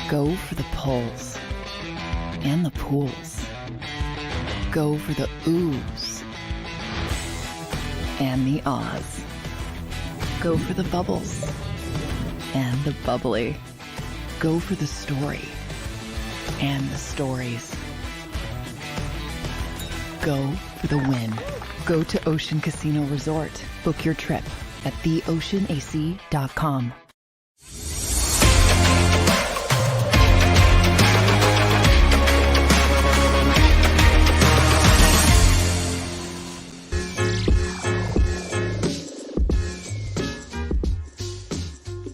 Go for the pulls and the pools. Go for the oohs and the ahs. Go for the bubbles and the bubbly. Go for the story and the stories. Go for the win. Go to Ocean Casino Resort. Book your trip at theoceanac.com.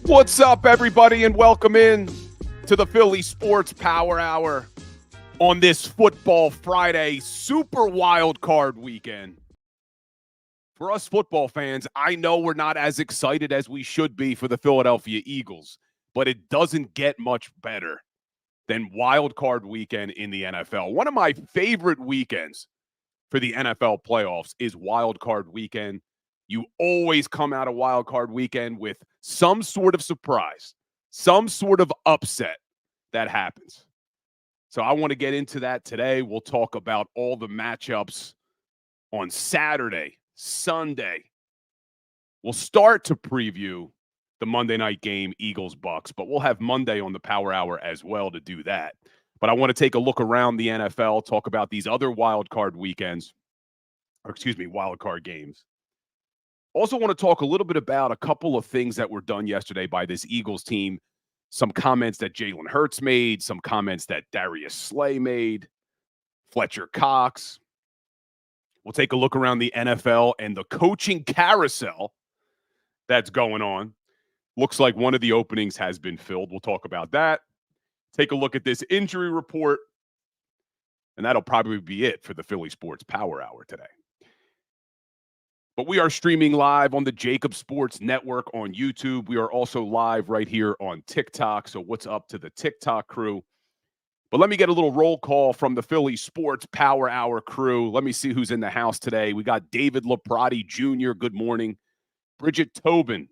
What's up, everybody, and welcome in to the Philly Sports Power Hour on this Football Friday Super Wildcard Weekend. For us football fans, I know we're not as excited as we should be for the Philadelphia Eagles, but it doesn't get much better than Wildcard Weekend in the NFL. One of my favorite weekends for the NFL playoffs is Wildcard Weekend. You always come out of Wildcard Weekend with some sort of surprise, some sort of upset that happens. So I want to get into that today. We'll talk about all the matchups on Saturday, Sunday. We'll start to preview the Monday night game, Eagles-Bucks, but we'll have Monday on the Power Hour as well to do that. But I want to take a look around the NFL, talk about these other wildcard weekends, wildcard games. Also want to talk a little bit about a couple of things that were done yesterday by this Eagles team. Some comments that Jalen Hurts made, some comments that Darius Slay made, Fletcher Cox. We'll take a look around the NFL and the coaching carousel that's going on. Looks like one of the openings has been filled. We'll talk about that. Take a look at this injury report. And that'll probably be it for the Philly Sports Power Hour today. But we are streaming live on the JAKIB Sports Network on YouTube. We are also live right here on TikTok. So what's up to the TikTok crew? But let me get a little roll call from the Philly Sports Power Hour crew. Let me see who's in the house today. We got David Laprati Jr. Good morning. Bridget Tobin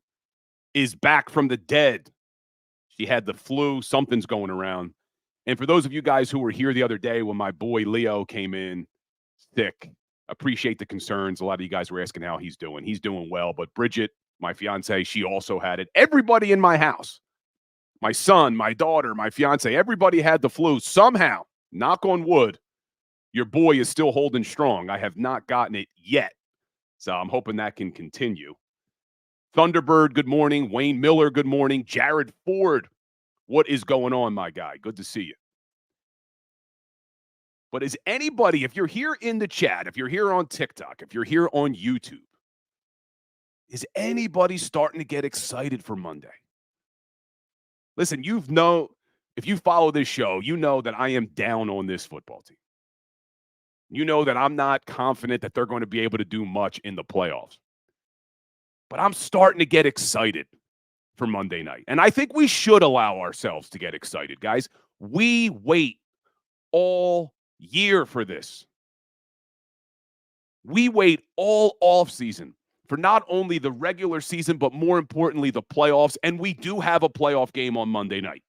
is back from the dead. She had the flu. Something's going around. And for those of you guys who were here the other day when my boy Leo came in sick, appreciate the concerns. A lot of you guys were asking how he's doing. He's doing well. But Bridget, my fiance, she also had it. Everybody in my house, my son, my daughter, my fiance, everybody had the flu. Somehow, knock on wood, your boy is still holding strong. I have not gotten it yet. So I'm hoping that can continue. Thunderbird, good morning. Wayne Miller, good morning. Jared Ford, what is going on, my guy? Good to see you. But is anybody, if you're here in the chat, if you're here on TikTok, if you're here on YouTube, is anybody starting to get excited for Monday? Listen, if you follow this show, you know that I am down on this football team. You know that I'm not confident that they're going to be able to do much in the playoffs. But I'm starting to get excited for Monday night. And I think we should allow ourselves to get excited, guys. We wait all year for this. We wait all offseason for not only the regular season, but more importantly, the playoffs. And we do have a playoff game on Monday night.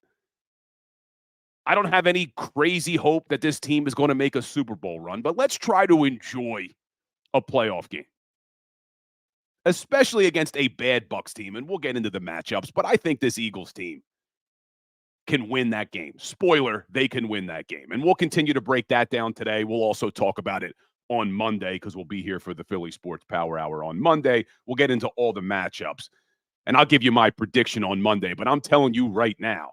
I don't have any crazy hope that this team is going to make a Super Bowl run, but let's try to enjoy a playoff game, especially against a bad Bucs team. And we'll get into the matchups, but I think this Eagles team can win that game. Spoiler, they can win that game. And we'll continue to break that down today. We'll also talk about it on Monday because we'll be here for the Philly Sports Power Hour on Monday. We'll get into all the matchups. And I'll give you my prediction on Monday. But I'm telling you right now,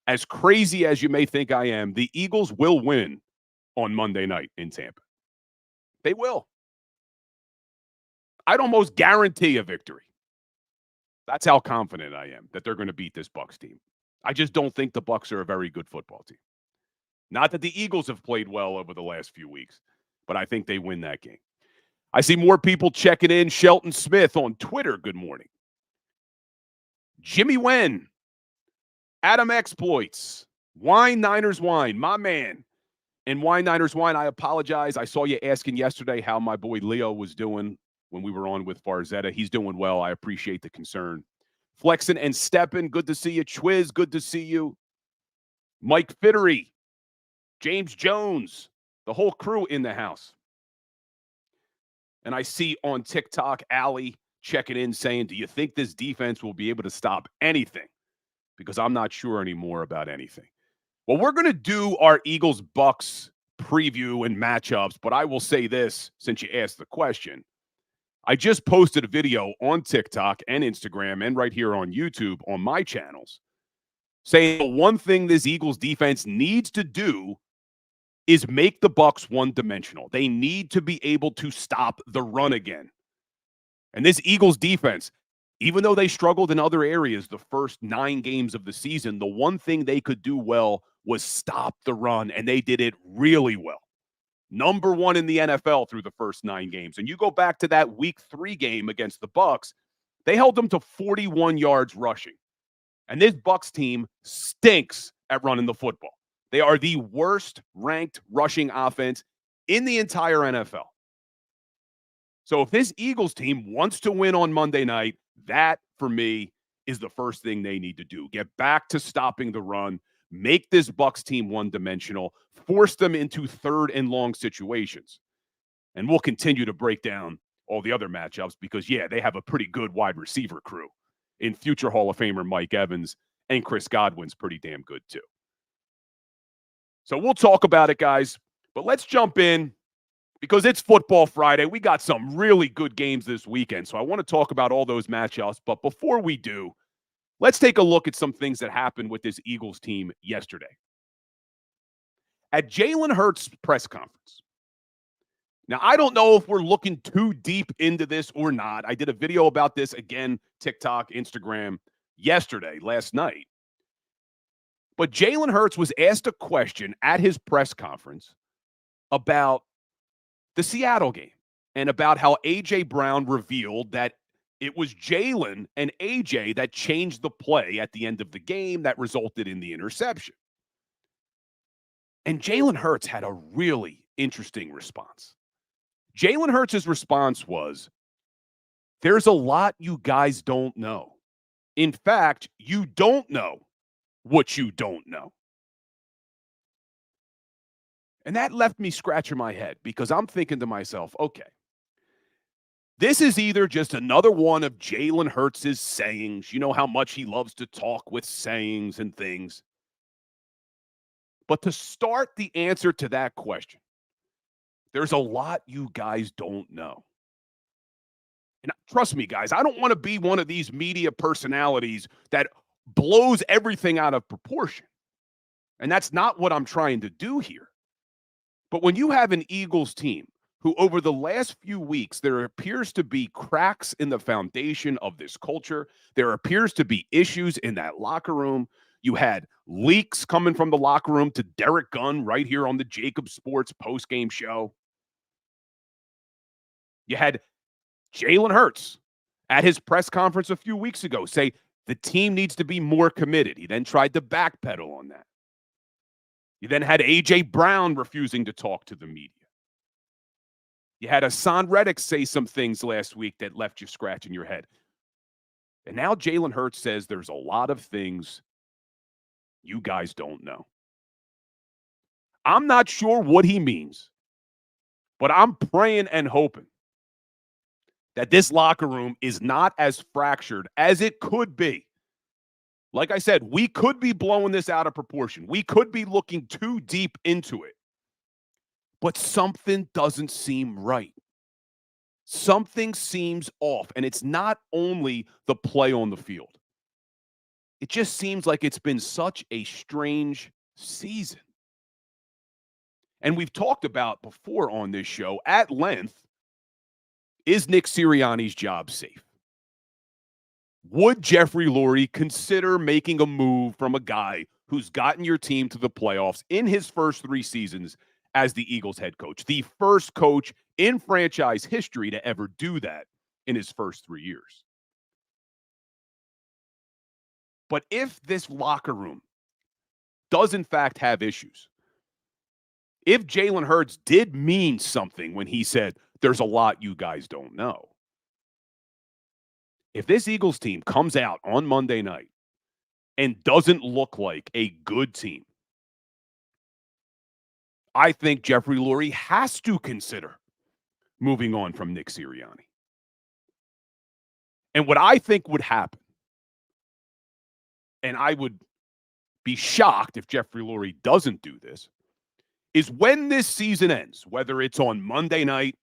as crazy as you may think I am, the Eagles will win on Monday night in Tampa. They will. I'd almost guarantee a victory. That's how confident I am that they're going to beat this Bucs team. I just don't think the Bucs are a very good football team. Not that the Eagles have played well over the last few weeks, but I think they win that game. I see more people checking in. Shelton Smith on Twitter, good morning. Jimmy Wen, Adam Exploits, Wine Niners Wine, my man. And Wine Niners Wine, I apologize. I saw you asking yesterday how my boy Leo was doing when we were on with Farzetta. He's doing well. I appreciate the concern. Flexen and Steppen, good to see you. Chwiz, good to see you. Mike Fittery, James Jones, the whole crew in the house. And I see on TikTok, Allie checking in saying, do you think this defense will be able to stop anything? Because I'm not sure anymore about anything. Well, we're going to do our Eagles-Bucks preview and matchups, but I will say this since you asked the question. I just posted a video on TikTok and Instagram and right here on YouTube on my channels saying the one thing this Eagles defense needs to do is make the Bucks one-dimensional. They need to be able to stop the run again. And this Eagles defense, even though they struggled in other areas the first 9 games of the season, the one thing they could do well was stop the run, and they did it really well. Number 1 in the NFL through the first 9 games. And you go back to that Week 3 game against the Bucks, they held them to 41 yards rushing. And this Bucks team stinks at running the football. They are the worst ranked rushing offense in the entire NFL. So if this Eagles team wants to win on Monday night, that, for me, is the first thing they need to do. Get back to stopping the run, make this Bucks team one-dimensional, force them into third and long situations. And we'll continue to break down all the other matchups because, yeah, they have a pretty good wide receiver crew in future Hall of Famer Mike Evans, and Chris Godwin's pretty damn good too. So we'll talk about it, guys. But let's jump in because it's Football Friday. We got some really good games this weekend, so I want to talk about all those matchups. But before we do, let's take a look at some things that happened with this Eagles team yesterday. At Jalen Hurts' press conference. Now, I don't know if we're looking too deep into this or not. I did a video about this, again, TikTok, Instagram, last night. But Jalen Hurts was asked a question at his press conference about the Seattle game and about how A.J. Brown revealed that it was Jalen and A.J. that changed the play at the end of the game that resulted in the interception. And Jalen Hurts had a really interesting response. Jalen Hurts' response was, there's a lot you guys don't know. In fact, you don't know what you don't know. And that left me scratching my head because I'm thinking to myself, okay, this is either just another one of Jalen Hurts' sayings. You know how much he loves to talk with sayings and things. But to start the answer to that question, there's a lot you guys don't know. And trust me, guys, I don't want to be one of these media personalities that blows everything out of proportion. And that's not what I'm trying to do here. But when you have an Eagles team who over the last few weeks, there appears to be cracks in the foundation of this culture. There appears to be issues in that locker room. You had leaks coming from the locker room to Derek Gunn right here on the JAKIB Sports postgame show. You had Jalen Hurts at his press conference a few weeks ago say the team needs to be more committed. He then tried to backpedal on that. You then had A.J. Brown refusing to talk to the media. You had Hassan Reddick say some things last week that left you scratching your head. And now Jalen Hurts says there's a lot of things you guys don't know. I'm not sure what he means, but I'm praying and hoping that this locker room is not as fractured as it could be. Like I said, we could be blowing this out of proportion. We could be looking too deep into it. But something doesn't seem right. Something seems off, and it's not only the play on the field. It just seems like it's been such a strange season. And we've talked about before on this show at length, is Nick Sirianni's job safe? Would Jeffrey Lurie consider making a move from a guy who's gotten your team to the playoffs in his first 3 seasons as the Eagles head coach? The first coach in franchise history to ever do that in his first 3 years. But if this locker room does in fact have issues, if Jalen Hurts did mean something when he said, there's a lot you guys don't know, if this Eagles team comes out on Monday night and doesn't look like a good team, I think Jeffrey Lurie has to consider moving on from Nick Sirianni. And what I think would happen, and I would be shocked if Jeffrey Lurie doesn't do this, is when this season ends, whether it's on Monday night,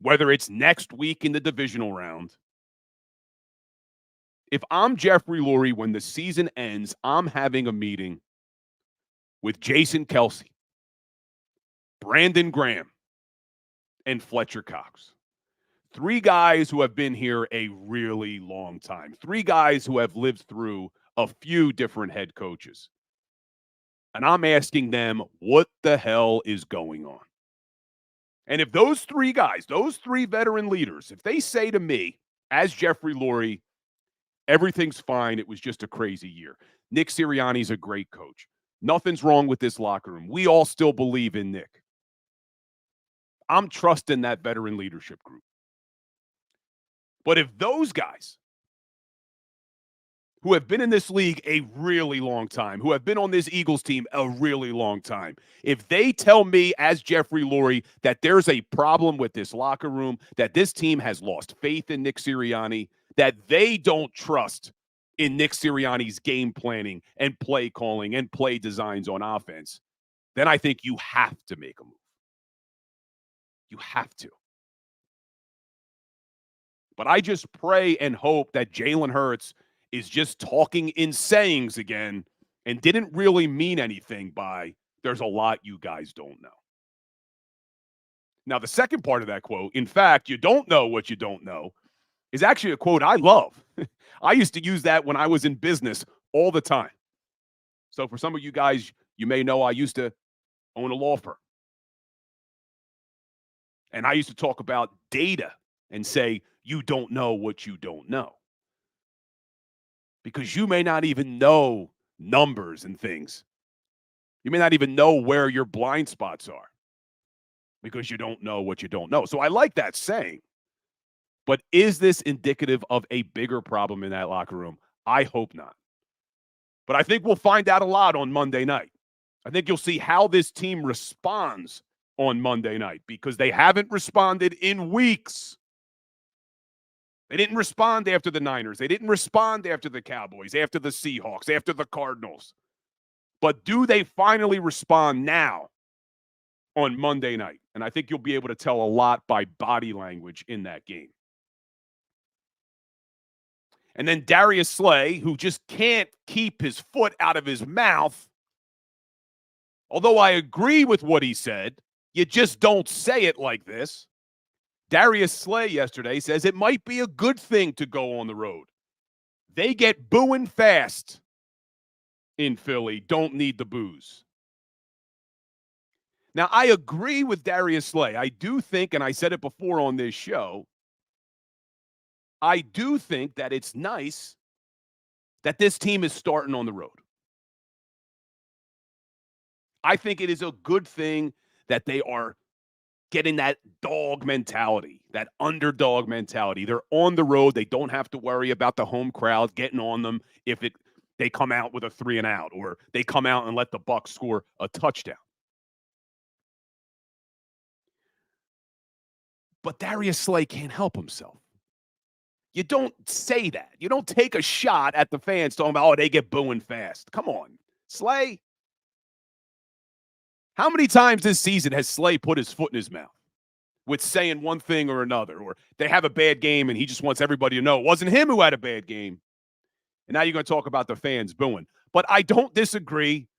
whether it's next week in the divisional round, if I'm Jeffrey Lurie, when the season ends, I'm having a meeting with Jason Kelce, Brandon Graham, and Fletcher Cox. 3 guys who have been here a really long time. 3 guys who have lived through a few different head coaches. And I'm asking them, what the hell is going on? And if those 3 guys, those 3 veteran leaders, if they say to me, as Jeffrey Lurie, everything's fine, it was just a crazy year. Nick Sirianni's a great coach. Nothing's wrong with this locker room. We all still believe in Nick. I'm trusting that veteran leadership group. But if those guys who have been in this league a really long time, who have been on this Eagles team a really long time, if they tell me as Jeffrey Lurie that there's a problem with this locker room, that this team has lost faith in Nick Sirianni, that they don't trust in Nick Sirianni's game planning and play calling and play designs on offense, then I think you have to make a move. You have to. But I just pray and hope that Jalen Hurts is just talking in sayings again and didn't really mean anything by, there's a lot you guys don't know. Now, the second part of that quote, in fact, you don't know what you don't know, is actually a quote I love. I used to use that when I was in business all the time. So for some of you guys, you may know I used to own a law firm. And I used to talk about data and say, you don't know what you don't know. Because you may not even know numbers and things. You may not even know where your blind spots are because you don't know what you don't know. So I like that saying. But is this indicative of a bigger problem in that locker room? I hope not. But I think we'll find out a lot on Monday night. I think you'll see how this team responds on Monday night because they haven't responded in weeks. They didn't respond after the Niners. They didn't respond after the Cowboys, after the Seahawks, after the Cardinals. But do they finally respond now on Monday night? And I think you'll be able to tell a lot by body language in that game. And then Darius Slay, who just can't keep his foot out of his mouth. Although I agree with what he said, you just don't say it like this. Darius Slay yesterday says it might be a good thing to go on the road. They get booing fast in Philly, don't need the boos. Now, I agree with Darius Slay. I do think, and I said it before on this show, I do think that it's nice that this team is starting on the road. I think it is a good thing that they are getting that dog mentality, that underdog mentality. They're on the road. They don't have to worry about the home crowd getting on them if they come out with a 3-and-out or they come out and let the Bucs score a touchdown. But Darius Slay can't help himself. You don't say that. You don't take a shot at the fans talking about, oh, they get booing fast. Come on, Slay. How many times this season has Slay put his foot in his mouth with saying one thing or another, or they have a bad game and he just wants everybody to know it wasn't him who had a bad game? And now you're going to talk about the fans booing. But I don't disagree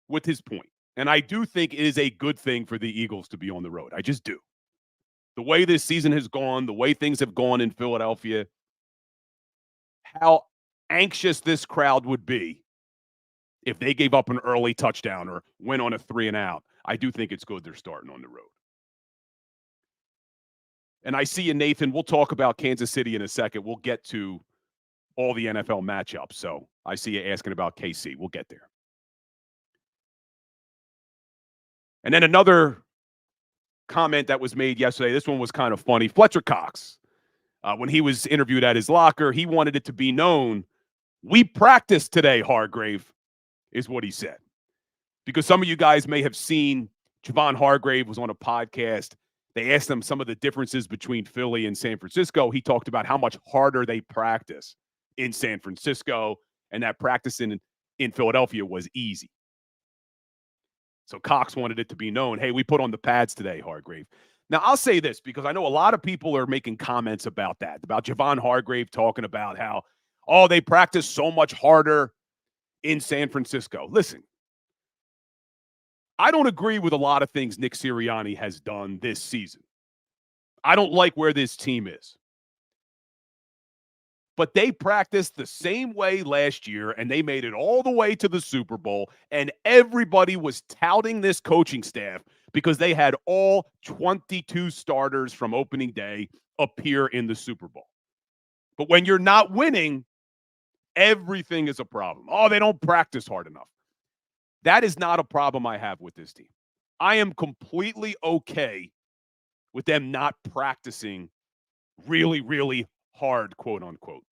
with his point. And I do think it is a good thing for the Eagles to be on the road. I just do. The way this season has gone, the way things have gone in Philadelphia, how anxious this crowd would be if they gave up an early touchdown or went on a 3-and-out. I do think it's good they're starting on the road. And I see you, Nathan. We'll talk about Kansas City in a second. We'll get to all the NFL matchups. So I see you asking about KC. We'll get there. And then another comment that was made yesterday. This one was kind of funny. Fletcher Cox, when he was interviewed at his locker, he wanted it to be known, we practiced today, Hargrave, is what he said. Because some of you guys may have seen Javon Hargrave was on a podcast. They asked him some of the differences between Philly and San Francisco. He talked about how much harder they practice in San Francisco and that practicing in Philadelphia was easy. So Cox wanted it to be known, hey, we put on the pads today, Hargrave. Now, I'll say this because I know a lot of people are making comments about that, about Javon Hargrave talking about how, oh, they practice so much harder in San Francisco. Listen, I don't agree with a lot of things Nick Sirianni has done this season. I don't like where this team is. But they practiced the same way last year, and they made it all the way to the Super Bowl, and everybody was touting this coaching staff because they had all 22 starters from opening day appear in the Super Bowl. But when you're not winning, everything is a problem. Oh, they don't practice hard enough. That is not a problem I have with this team. I am completely okay with them not practicing really, really hard, quote unquote.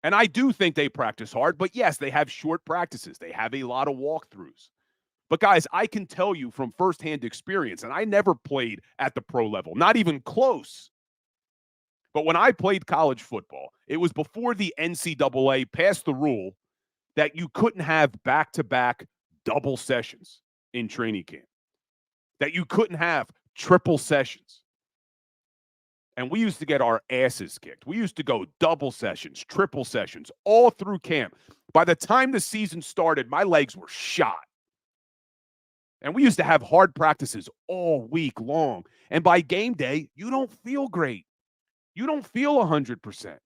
And I do think they practice hard, but yes, they have short practices. They have a lot of walkthroughs. But guys, I can tell you from firsthand experience, and I never played at the pro level, not even close. But when I played college football, it was before the NCAA passed the rule that you couldn't have back-to-back double sessions in training camp, that you couldn't have triple sessions. And we used to get our asses kicked. We used to go double sessions, triple sessions, all through camp. By the time the season started, my legs were shot. And we used to have hard practices all week long. And by game day, you don't feel great. You don't feel 100%.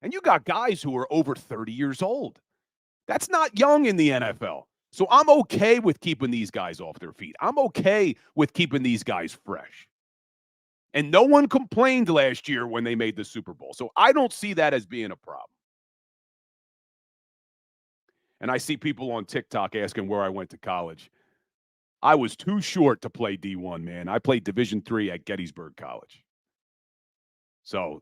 And you got guys who are over 30 years old. That's not young in the NFL. So I'm okay with keeping these guys off their feet. I'm okay with keeping these guys fresh. And no one complained last year when they made the Super Bowl. So I don't see that as being a problem. And I see people on TikTok asking where I went to college. I was too short to play D1, man. I played Division III at Gettysburg College. So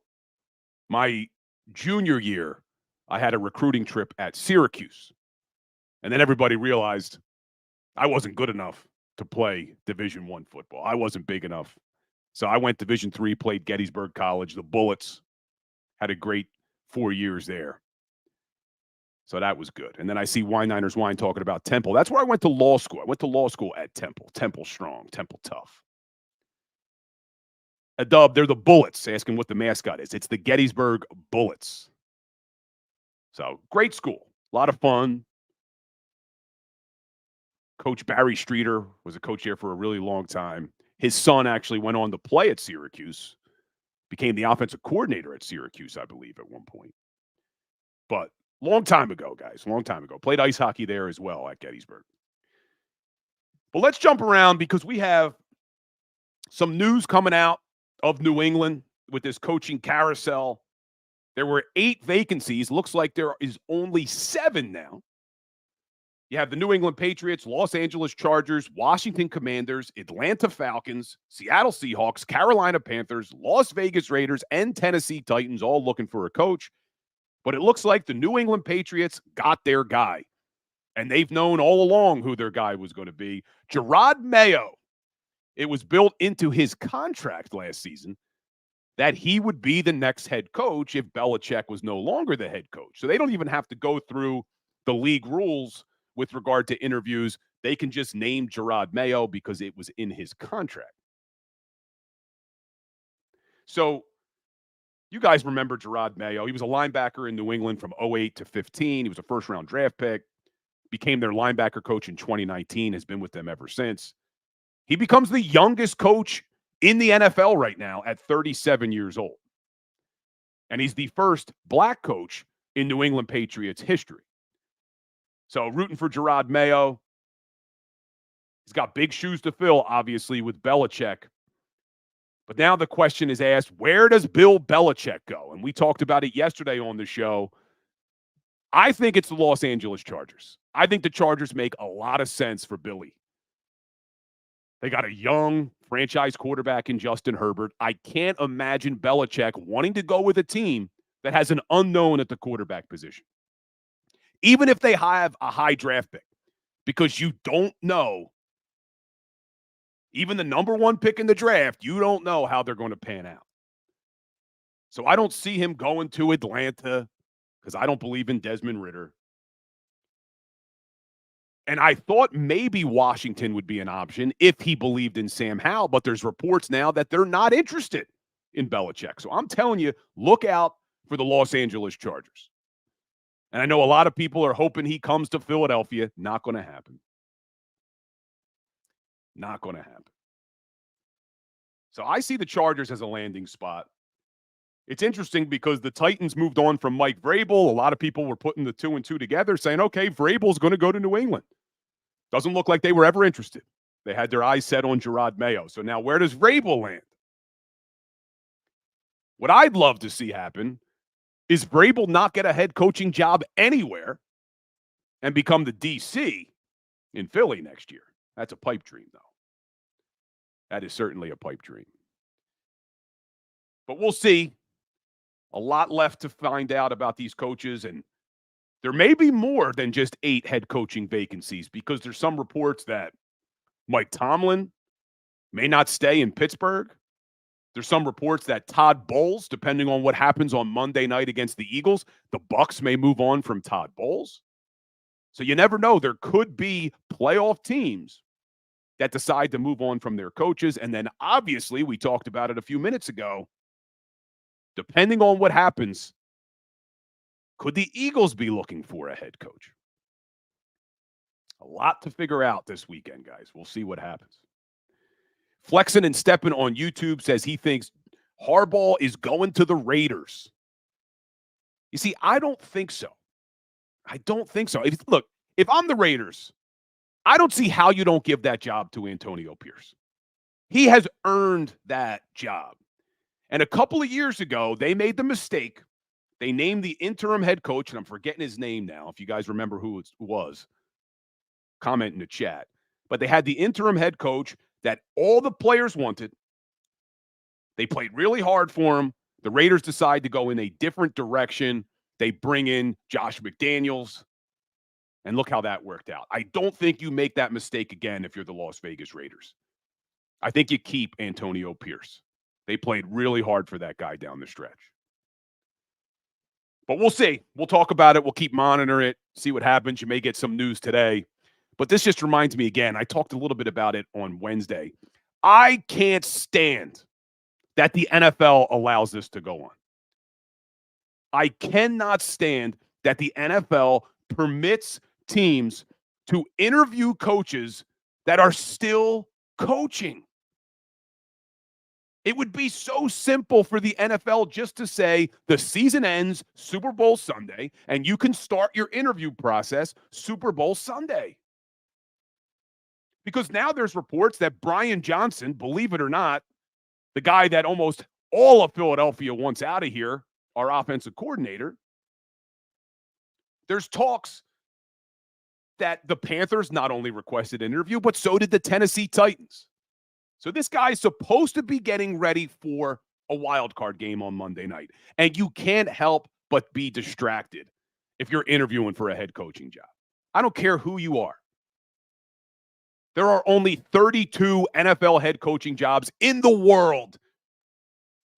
my junior year, I had a recruiting trip at Syracuse. And then everybody realized I wasn't good enough to play Division I football. I wasn't big enough. So I went Division III, played Gettysburg College, the Bullets, had a great 4 years there. So that was good. And then I see Wine Wine talking about Temple. That's where I went to law school. I went to law school at Temple. Temple strong, Temple tough. A dub, they're the Bullets, asking what the mascot is. It's the Gettysburg Bullets. So great school, a lot of fun. Coach Barry Streeter was a coach here for a really long time. His son actually went on to play at Syracuse, became the offensive coordinator at Syracuse, I believe, at one point. But long time ago, guys, long time ago. Played ice hockey there as well at Gettysburg. But let's jump around because we have some news coming out of New England with this coaching carousel. There were 8 vacancies. Looks like there is only 7 now. You have the New England Patriots, Los Angeles Chargers, Washington Commanders, Atlanta Falcons, Seattle Seahawks, Carolina Panthers, Las Vegas Raiders, and Tennessee Titans all looking for a coach. But it looks like the New England Patriots got their guy. And they've known all along who their guy was going to be. Gerard Mayo. It was built into his contract last season that he would be the next head coach if Belichick was no longer the head coach. So they don't even have to go through the league rules with regard to interviews. They can just name Gerard Mayo because it was in his contract. So you guys remember Gerard Mayo. He was a linebacker in New England from 08 to 15. He was a first-round draft pick, became their linebacker coach in 2019, has been with them ever since. He becomes the youngest coach in the NFL right now at 37 years old. And he's the first black coach in New England Patriots history. So rooting for Gerard Mayo. He's got big shoes to fill, obviously, with Belichick. But now the question is asked, where does Bill Belichick go? And we talked about it yesterday on the show. I think it's the Los Angeles Chargers. I think the Chargers make a lot of sense for Billy. They got a young franchise quarterback in Justin Herbert. I can't imagine Belichick wanting to go with a team that has an unknown at the quarterback position. Even if they have a high draft pick. because you don't know. Even the number one pick in the draft, you don't know how they're going to pan out. So I don't see him going to Atlanta because I don't believe in Desmond Ridder. And I thought maybe Washington would be an option if he believed in Sam Howell, but there's reports now that they're not interested in Belichick. So I'm telling you, look out for the Los Angeles Chargers. And I know a lot of people are hoping he comes to Philadelphia. Not going to happen. Not going to happen. So I see the Chargers as a landing spot. It's interesting because the Titans moved on from Mike Vrabel. A lot of people were putting the 2 and 2 together saying, okay, Vrabel's going to go to New England. Doesn't look like they were ever interested. They had their eyes set on Gerard Mayo. So now where does Vrabel land? What I'd love to see happen is Vrabel not get a head coaching job anywhere and become the DC in Philly next year. That's a pipe dream, though. That is certainly a pipe dream. But we'll see. A lot left to find out about these coaches, and there may be more than just 8 head coaching vacancies because there's some reports that Mike Tomlin may not stay in Pittsburgh. There's some reports that Todd Bowles, depending on what happens on Monday night against the Eagles, the Bucs may move on from Todd Bowles. So you never know. There could be playoff teams that decide to move on from their coaches. And then obviously, we talked about it a few minutes ago, depending on what happens, could the Eagles be looking for a head coach? A lot to figure out this weekend, guys. We'll see what happens. Flexin and Steppin on YouTube says he thinks Harbaugh is going to the Raiders. You see, I don't think so. I don't think so. Look, if I'm the Raiders, I don't see how you don't give that job to Antonio Pierce. He has earned that job. And a couple of years ago, they made the mistake. They named the interim head coach, and I'm forgetting his name now. If you guys remember who it was, comment in the chat. But they had the interim head coach that all the players wanted. They played really hard for him. The Raiders decide to go in a different direction. They bring in Josh McDaniels. And look how that worked out. I don't think you make that mistake again if you're the Las Vegas Raiders. I think you keep Antonio Pierce. They played really hard for that guy down the stretch. But we'll see. We'll talk about it. We'll keep monitoring it, see what happens. You may get some news today. But this just reminds me again, I talked a little bit about it on Wednesday. I can't stand that the NFL allows this to go on. I cannot stand that the NFL permits teams to interview coaches that are still coaching. It would be so simple for the NFL just to say the season ends Super Bowl Sunday, and you can start your interview process Super Bowl Sunday. Because now there's reports that Brian Johnson, believe it or not, the guy that almost all of Philadelphia wants out of here, our offensive coordinator, there's talks that the Panthers not only requested an interview, but so did the Tennessee Titans. So this guy is supposed to be getting ready for a wild card game on Monday night. And you can't help but be distracted if you're interviewing for a head coaching job. I don't care who you are. There are only 32 NFL head coaching jobs in the world.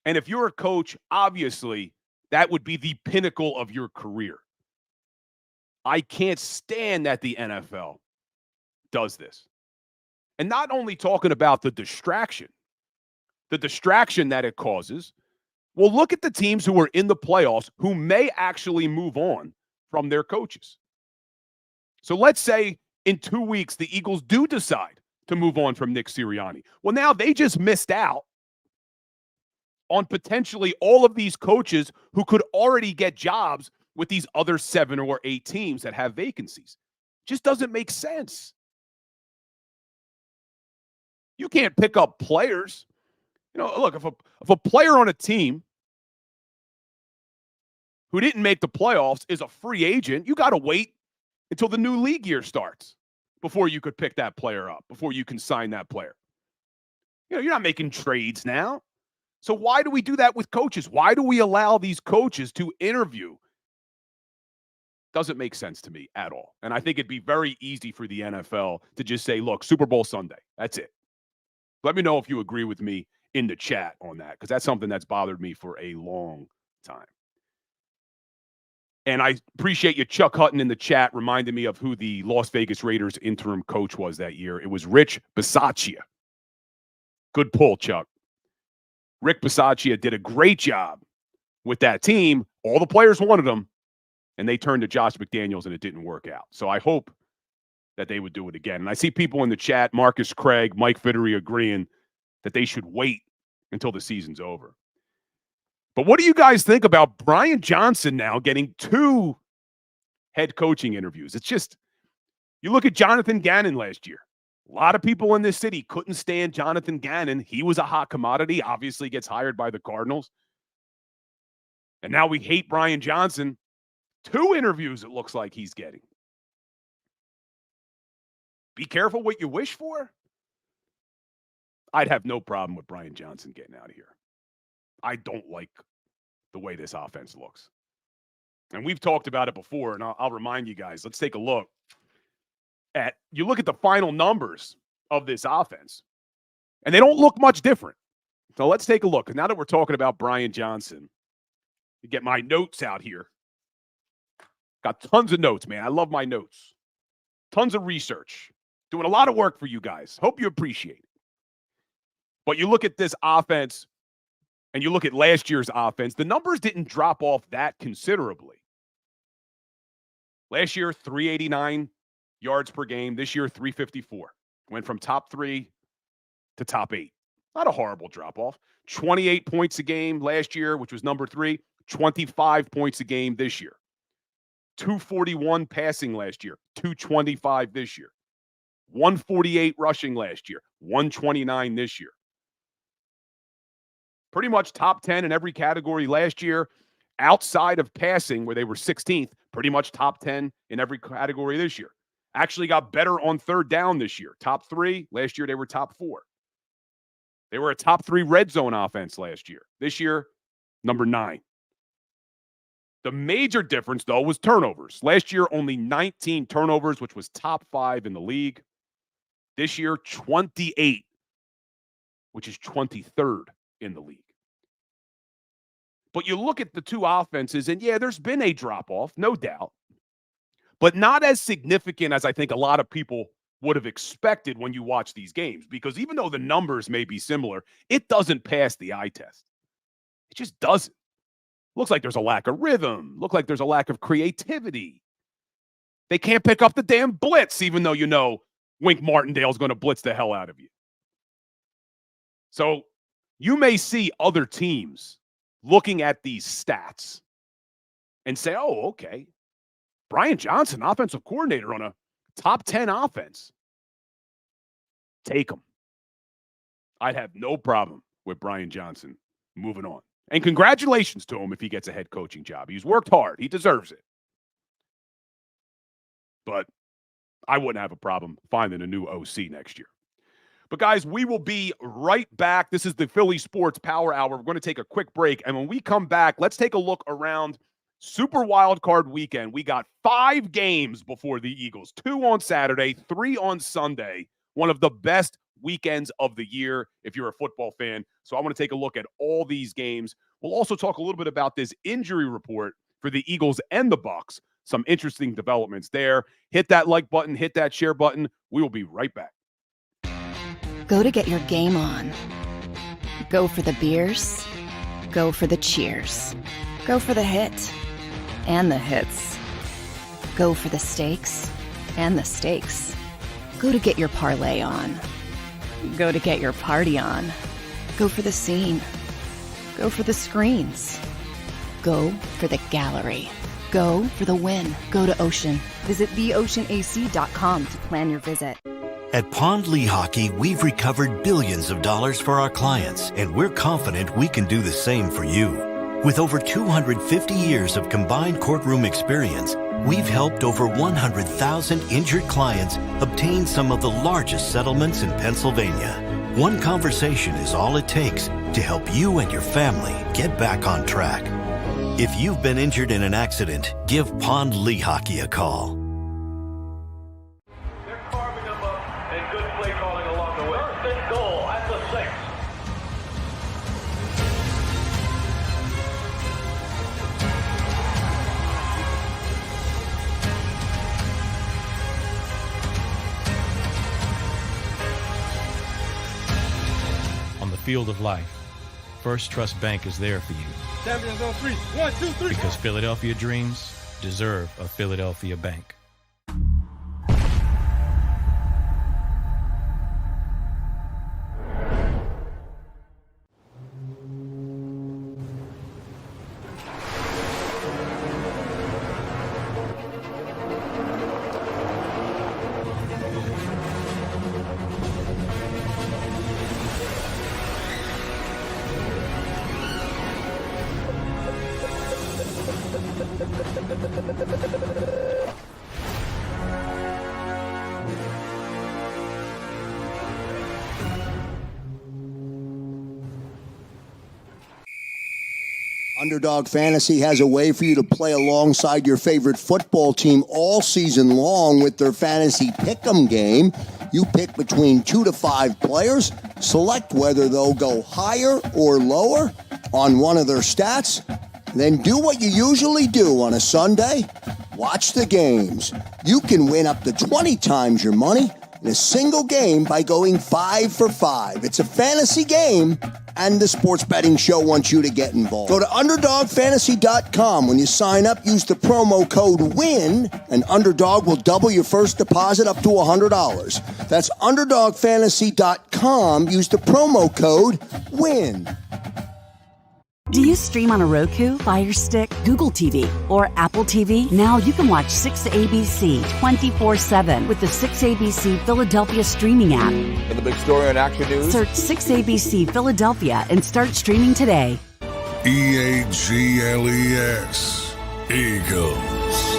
And if you're a coach, obviously, that would be the pinnacle of your career. I can't stand that the NFL does this. And not only talking about the distraction that it causes. Well, look at the teams who are in the playoffs who may actually move on from their coaches. So let's say in 2 weeks, the Eagles do decide to move on from Nick Sirianni. Well, now they just missed out on potentially all of these coaches who could already get jobs with these other 7 or 8 teams that have vacancies. Just doesn't make sense. You can't pick up players. You know, look, if a player on a team who didn't make the playoffs is a free agent, you got to wait until the new league year starts before you could pick that player up, before you can sign that player. You know, you're not making trades now. So why do we do that with coaches? Why do we allow these coaches to interview Doesn't make sense to me at all. And I think it'd be very easy for the NFL to just say, look, Super Bowl Sunday. That's it. Let me know if you agree with me in the chat on that, because that's something that's bothered me for a long time. And I appreciate you, Chuck Hutton, in the chat, reminding me of who the Las Vegas Raiders interim coach was that year. It was Rich Bisaccia. Good pull, Chuck. Rick Bisaccia did a great job with that team. All the players wanted him, and they turned to Josh McDaniels, and it didn't work out. So I hope that they would do it again. And I see people in the chat, Marcus Craig, Mike Fittery, agreeing that they should wait until the season's over. But what do you guys think about Brian Johnson now getting 2 head coaching interviews? It's just, you look at Jonathan Gannon last year. A lot of people in this city couldn't stand Jonathan Gannon. He was a hot commodity, obviously gets hired by the Cardinals. And now we hate Brian Johnson. 2 interviews it looks like he's getting. Be careful what you wish for. I'd have no problem with Brian Johnson getting out of here. I don't like the way this offense looks. And we've talked about it before, and I'll remind you guys. Let's take a look at, you look at the final numbers of this offense, and they don't look much different. So let's take a look. And now that we're talking about Brian Johnson, to get my notes out here. Got tons of notes, man. I love my notes. Tons of research. Doing a lot of work for you guys. Hope you appreciate it. But you look at this offense, and you look at last year's offense, the numbers didn't drop off that considerably. Last year, 389 yards per game. This year, 354. Went from top 3 to top 8. Not a horrible drop-off. 28 points a game last year, which was number 3. 25 points a game this year. 241 passing last year. 225 this year. 148 rushing last year. 129 this year. Pretty much top 10 in every category last year, outside of passing, where they were 16th, pretty much top 10 in every category this year. Actually got better on third down this year. Top 3. Last year, they were top 4. They were a top 3 red zone offense last year. This year, number 9. The major difference, though, was turnovers. Last year, only 19 turnovers, which was top 5 in the league. This year, 28, which is 23rd in the league. But you look at the 2 offenses, and yeah, there's been a drop-off, no doubt, but not as significant as I think a lot of people would have expected when you watch these games, because even though the numbers may be similar, it doesn't pass the eye test. It just doesn't. Looks like there's a lack of rhythm. Look like there's a lack of creativity. They can't pick up the damn blitz, even though you know Wink Martindale's going to blitz the hell out of you. So you may see other teams looking at these stats and say, oh, okay, Brian Johnson, offensive coordinator on a top 10 offense. Take him. I'd have no problem with Brian Johnson moving on. And congratulations to him if he gets a head coaching job. He's worked hard. He deserves it. But I wouldn't have a problem finding a new OC next year. But, guys, we will be right back. This is the Philly Sports Power Hour. We're going to take a quick break. And when we come back, let's take a look around Super Wildcard Weekend. We got 5 games before the Eagles. 2 on Saturday, 3 on Sunday. One of the best weekends of the year if you're a football fan. So I want to take a look at all these games. We'll also talk a little bit about this injury report for the Eagles and the Bucs. Some interesting developments there. Hit that like button, hit that share button. We will be right back. Go to get your game on. Go for the beers. Go for the cheers. Go for the hit and the hits. Go for the stakes and the stakes. Go to get your parlay on. Go to get your party on. Go for the scene. Go for the screens. Go for the gallery. Go for the win. Go to Ocean. Visit theoceanac.com to plan your visit. At Pond Lehocky, we've recovered billions of dollars for our clients, and we're confident we can do the same for you. With over 250 years of combined courtroom experience, we've helped over 100,000 injured clients obtain some of the largest settlements in Pennsylvania. One conversation is all it takes to help you and your family get back on track. If you've been injured in an accident, give Pond Lehocky a call. They're carving them up and good play calling along the way. First and goal at the 6. On the field of life, First Trust Bank is there for you. Champions on 3. 1, 2, 3. Because Philadelphia dreams deserve a Philadelphia bank. Underdog Fantasy has a way for you to play alongside your favorite football team all season long with their fantasy pick'em game. You pick between 2 to 5 players, select whether they'll go higher or lower on one of their stats, then do what you usually do on a Sunday, watch the games. You can win up to 20 times your money in a single game by going 5 for 5. It's a fantasy game, and the Sports Betting Show wants you to get involved. Go to UnderdogFantasy.com. When you sign up, use the promo code WIN, and Underdog will double your first deposit up to $100. That's UnderdogFantasy.com. Use the promo code WIN. Do you stream on a Roku, Fire Stick, Google TV, or Apple TV? Now you can watch 6ABC 24/7 with the 6ABC Philadelphia streaming app. And the big story on Action News? Search 6ABC Philadelphia and start streaming today. EAGLES, Eagles.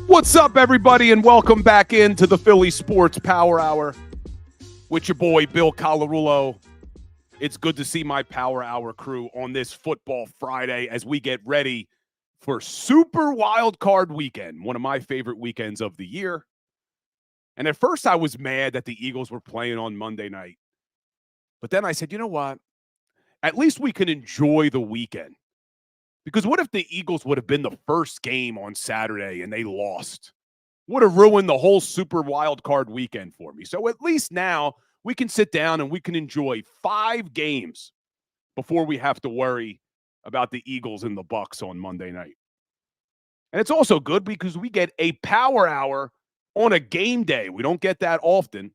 What's up, everybody, and welcome back into the Philly Sports Power Hour with your boy, Bill Colarulo. It's good to see my Power Hour crew on this Football Friday as we get ready for Super Wildcard Weekend, one of my favorite weekends of the year. And at first, I was mad that the Eagles were playing on Monday night. But then I said, you know what? At least we can enjoy the weekend. Because what if the Eagles would have been the first game on Saturday and they lost? Would have ruined the whole Super Wild Card Weekend for me. So at least now we can sit down and we can enjoy 5 games before we have to worry about the Eagles and the Bucs on Monday night. And it's also good because we get a power hour on a game day. We don't get that often.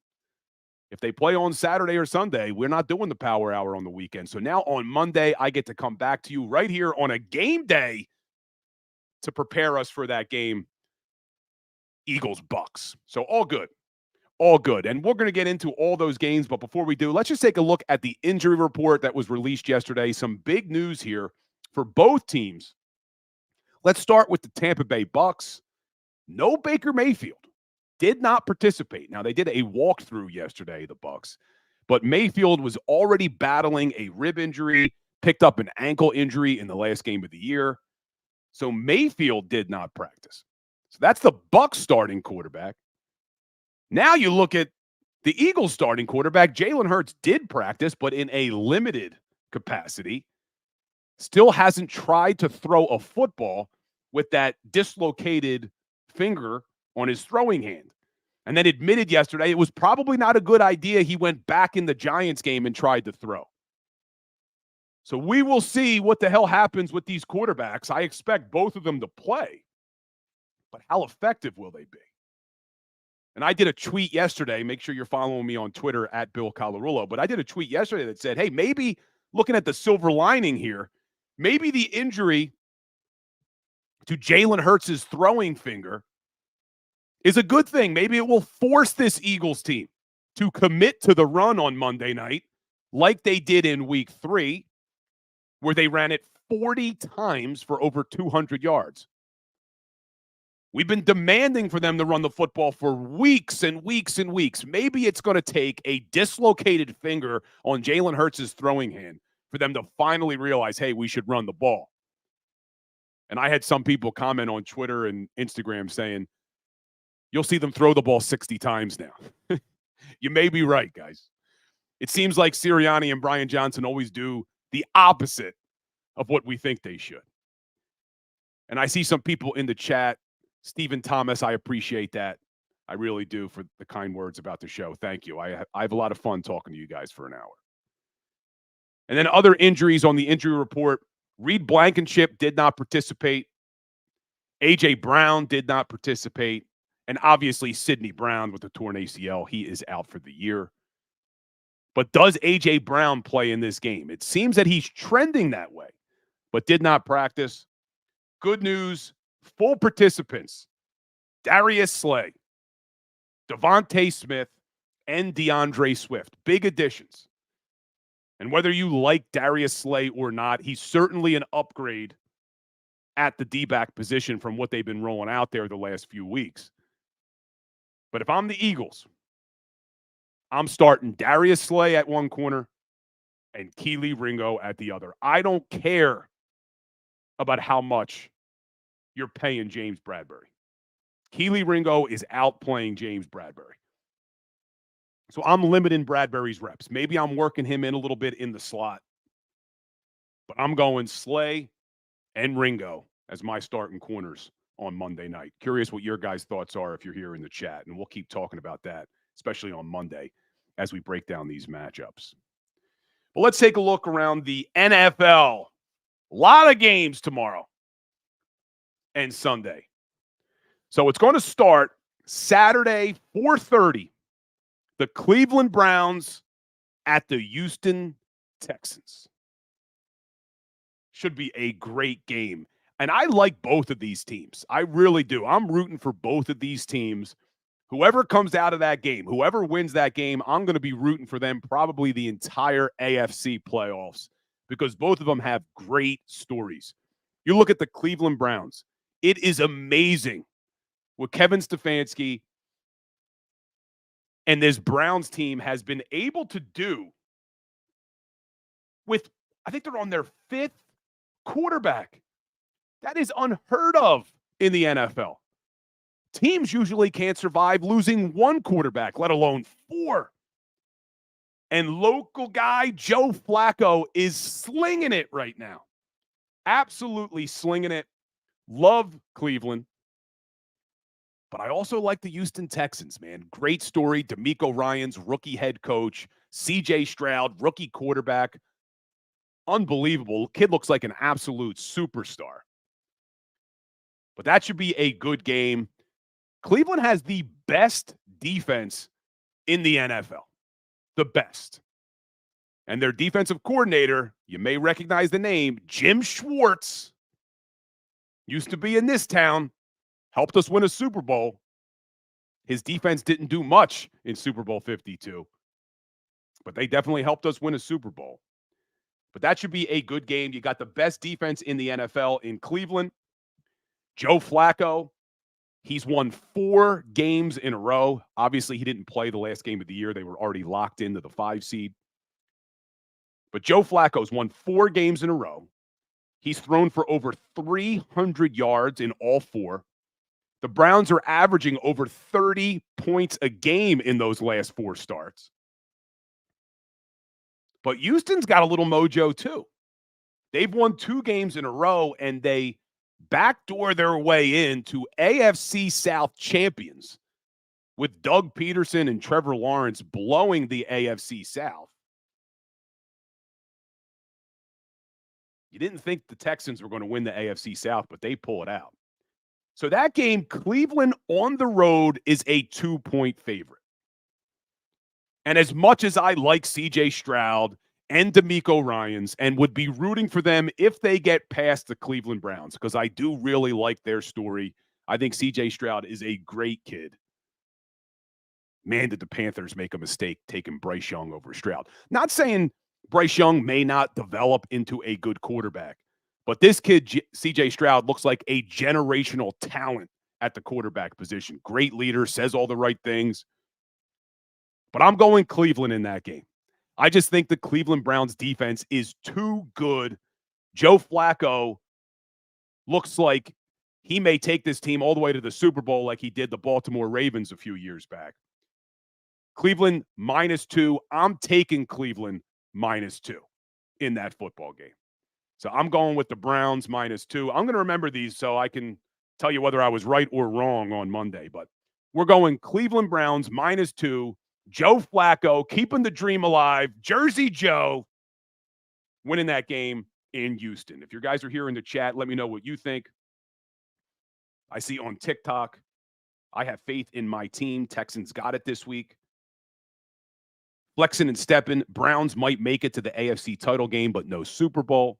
If they play on Saturday or Sunday, we're not doing the power hour on the weekend. So now on Monday, I get to come back to you right here on a game day to prepare us for that game, Eagles-Bucs. So all good. All good. And we're going to get into all those games. But before we do, let's just take a look at the injury report that was released yesterday. Some big news here for both teams. Let's start with the Tampa Bay Bucs. No Baker Mayfield. Did not participate. Now, they did a walkthrough yesterday, the Bucs, but Mayfield was already battling a rib injury, picked up an ankle injury in the last game of the year. So Mayfield did not practice. So that's the Bucs starting quarterback. Now you look at the Eagles starting quarterback. Jalen Hurts did practice, but in a limited capacity. Still hasn't tried to throw a football with that dislocated finger on his throwing hand. And then admitted yesterday it was probably not a good idea he went back in the Giants game and tried to throw. So we will see what the hell happens with these quarterbacks. I expect both of them to play. But how effective will they be? And I did a tweet yesterday. Make sure you're following me on Twitter at Bill Colarulo. But I did a tweet yesterday that said, hey, maybe looking at the silver lining here, maybe the injury to Jalen Hurts' throwing finger is a good thing. Maybe it will force this Eagles team to commit to the run on Monday night like they did in week 3, where they ran it 40 times for over 200 yards. We've been demanding for them to run the football for weeks and weeks and weeks. Maybe it's going to take a dislocated finger on Jalen Hurts' throwing hand for them to finally realize, hey, we should run the ball. And I had some people comment on Twitter and Instagram saying, you'll see them throw the ball 60 times now. You may be right, guys. It seems like Sirianni and Brian Johnson always do the opposite of what we think they should. And I see some people in the chat. Stephen Thomas, I appreciate that. I really do, for the kind words about the show. Thank you. I have a lot of fun talking to you guys for an hour. And then other injuries on the injury report. Reed Blankenship did not participate. A.J. Brown did not participate. And obviously, Sidney Brown with the torn ACL, he is out for the year. But does A.J. Brown play in this game? It seems that he's trending that way, but did not practice. Good news, full participants. Darius Slay, Devontae Smith, and DeAndre Swift. Big additions. And whether you like Darius Slay or not, he's certainly an upgrade at the D-back position from what they've been rolling out there the last few weeks. But if I'm the Eagles, I'm starting Darius Slay at one corner and Kelee Ringo at the other. I don't care about how much you're paying James Bradbury. Kelee Ringo is outplaying James Bradbury. So I'm limiting Bradbury's reps. Maybe I'm working him in a little bit in the slot. But I'm going Slay and Ringo as my starting corners on Monday night. Curious what your guys' thoughts are if you're here in the chat. And we'll keep talking about that, especially on Monday as we break down these matchups. But let's take a look around the NFL. A lot of games tomorrow and Sunday. So it's going to start Saturday, 4:30. The Cleveland Browns at the Houston Texans. Should be a great game. And I like both of these teams. I really do. I'm rooting for both of these teams. Whoever comes out of that game, whoever wins that game, I'm going to be rooting for them probably the entire AFC playoffs because both of them have great stories. You look at the Cleveland Browns. It is amazing what Kevin Stefanski and this Browns team has been able to do with, I think they're on their 5th quarterback. That is unheard of in the NFL. Teams usually can't survive losing 1 quarterback, let alone 4. And local guy Joe Flacco is slinging it right now. Absolutely slinging it. Love Cleveland. But I also like the Houston Texans, man. Great story. DeMeco Ryans, rookie head coach. C.J. Stroud, rookie quarterback. Unbelievable. Kid looks like an absolute superstar. But that should be a good game. Cleveland has the best defense in the NFL. The best. And their defensive coordinator, you may recognize the name, Jim Schwartz, used to be in this town. Helped us win a Super Bowl. His defense didn't do much in Super Bowl 52. But they definitely helped us win a Super Bowl. But that should be a good game. You got the best defense in the NFL in Cleveland. Joe Flacco, he's won 4 games in a row. Obviously, he didn't play the last game of the year. They were already locked into the 5 seed. But Joe Flacco's won 4 games in a row. He's thrown for over 300 yards in all 4. The Browns are averaging over 30 points a game in those last 4 starts. But Houston's got a little mojo too. They've won 2 games in a row, and they backdoor their way into AFC South champions with Doug Peterson and Trevor Lawrence blowing the AFC South. You didn't think the Texans were going to win the AFC South, but they pull it out. So that game, Cleveland on the road, is a 2-point favorite. And as much as I like C.J. Stroud and DeMeco Ryans and would be rooting for them if they get past the Cleveland Browns, because I do really like their story. I think C.J. Stroud is a great kid. Man, did the Panthers make a mistake taking Bryce Young over Stroud. Not saying Bryce Young may not develop into a good quarterback, but this kid, C.J. Stroud, looks like a generational talent at the quarterback position. Great leader, says all the right things. But I'm going Cleveland in that game. I just think the Cleveland Browns defense is too good. Joe Flacco looks like he may take this team all the way to the Super Bowl like he did the Baltimore Ravens a few years back. Cleveland -2. I'm taking Cleveland -2 in that football game. So I'm going with the Browns -2. I'm going to remember these so I can tell you whether I was right or wrong on Monday. But we're going Cleveland Browns -2. Joe Flacco keeping the dream alive. Jersey Joe winning that game in Houston. If you guys are here in the chat, let me know what you think. I see on TikTok, I have faith in my team. Texans got it this week. Flexing and stepping. Browns might make it to the AFC title game, but no Super Bowl.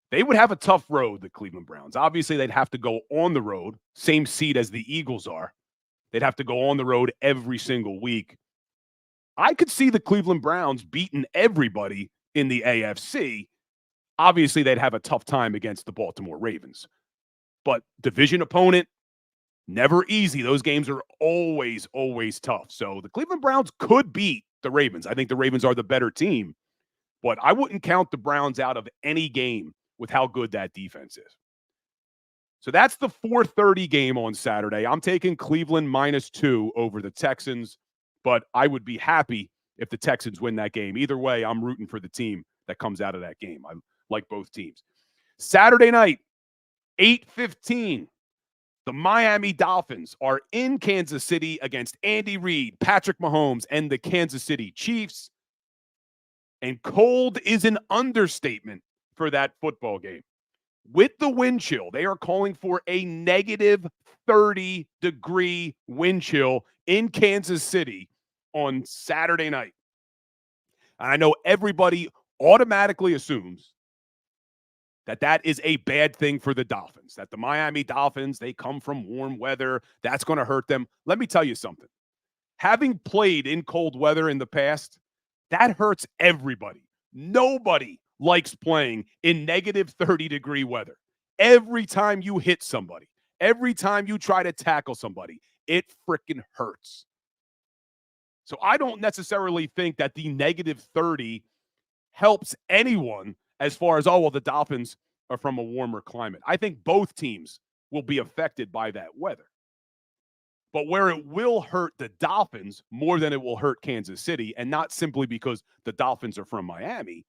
They would have a tough road, the Cleveland Browns. Obviously, they'd have to go on the road. Same seed as the Eagles are. They'd have to go on the road every single week. I could see the Cleveland Browns beating everybody in the AFC. Obviously, they'd have a tough time against the Baltimore Ravens. But division opponent, never easy. Those games are always, always tough. So the Cleveland Browns could beat the Ravens. I think the Ravens are the better team. But I wouldn't count the Browns out of any game with how good that defense is. So that's the 4:30 game on Saturday. I'm taking Cleveland -2 over the Texans, but I would be happy if the Texans win that game. Either way, I'm rooting for the team that comes out of that game. I like both teams. Saturday night, 8:15, the Miami Dolphins are in Kansas City against Andy Reid, Patrick Mahomes, and the Kansas City Chiefs. And cold is an understatement for that football game. With the wind chill, they are calling for a -30-degree wind chill in Kansas City on Saturday night. And I know everybody automatically assumes that that is a bad thing for the Dolphins, that the Miami Dolphins, they come from warm weather. That's going to hurt them. Let me tell you something. Having played in cold weather in the past, that hurts everybody. Nobody likes playing in -30-degree weather. Every time you hit somebody, every time you try to tackle somebody, it freaking hurts. So I don't necessarily think that the -30 helps anyone as far as, oh, well, the Dolphins are from a warmer climate. I think both teams will be affected by that weather. But where it will hurt the Dolphins more than it will hurt Kansas City, and not simply because the Dolphins are from Miami,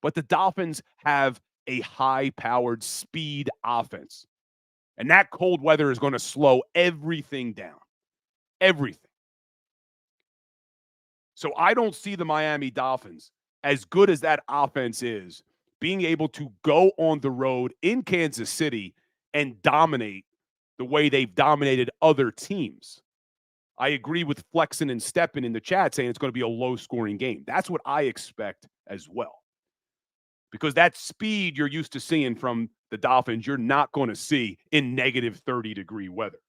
but the Dolphins have a high-powered speed offense. And that cold weather is going to slow everything down. Everything. So I don't see the Miami Dolphins, as good as that offense is, being able to go on the road in Kansas City and dominate the way they've dominated other teams. I agree with Flexen and Steppen in the chat saying it's going to be a low-scoring game. That's what I expect as well. Because that speed you're used to seeing from the Dolphins, you're not going to see in -30-degree weather.